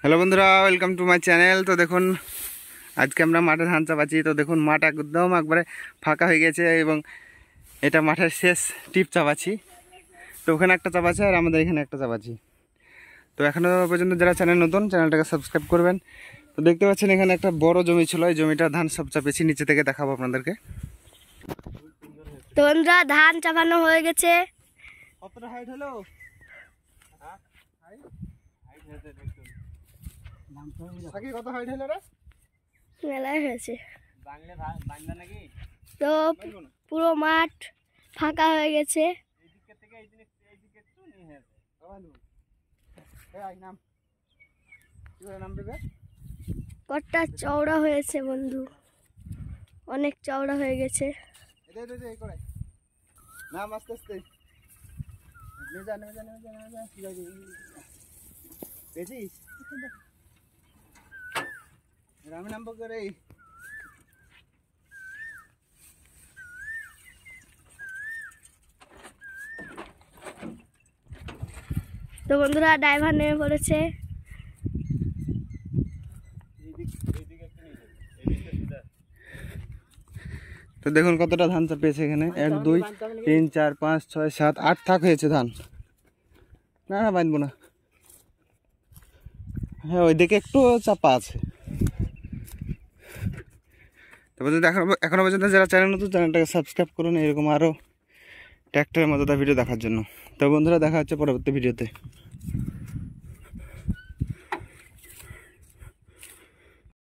Hello বন্ধুরা, welcome to my channel. তো দেখুন আজকে আমরা মাঠে ধান চাপাচ্ছি। তো দেখুন মাঠ একদম একবারে ফাঁকা হয়ে গেছে এবং এটা মাঠের শেষ টিপ চাপাচ্ছি। তো ওখানে একটা চাপাচ্ছে আর আমাদের এখানে একটা চাপাচ্ছি। তো এখনও পর্যন্ত যারা চ্যানেল নতুন, চ্যানেলটাকে সাবস্ক্রাইব করবেন। তো দেখতে পাচ্ছেন এখানে একটা বড় জমি ছিল, এই জমিটা ধান সব চাপেছি, নিচে থেকে দেখাবো আপনাদেরকে। তো বন্ধুরা ধান চাপানো হয়ে গেছে। কতটা হাইট হলো? কত হাইট হলো রে? মেলায় হয়েছে। তো পুরো মাঠ ফাঁকা হয়ে গেছে। কতটা চওড়া হয়েছে বন্ধু, অনেক চওড়া হয়ে গেছে। আমি নামবো করে। তো বন্ধুরা ড্রাইভার নেমে পড়েছে। তো দেখুন কতটা ধান চাপিয়েছে এখানে, 1 2 3 4 5 6 7 8 থাক হয়েছে ধান। না না বাঁধবো না। হ্যাঁ ওইদিকে একটু চাপা আছে। তারপর যদি এখনো পর্যন্ত যারা চ্যানেল নতুন, চ্যানেলটাকে সাবস্ক্রাইব করুন এরকম আরও ট্র্যাক্টরের মজাদার ভিডিও দেখার জন্য। তো বন্ধুরা দেখা হচ্ছে পরবর্তী ভিডিওতে।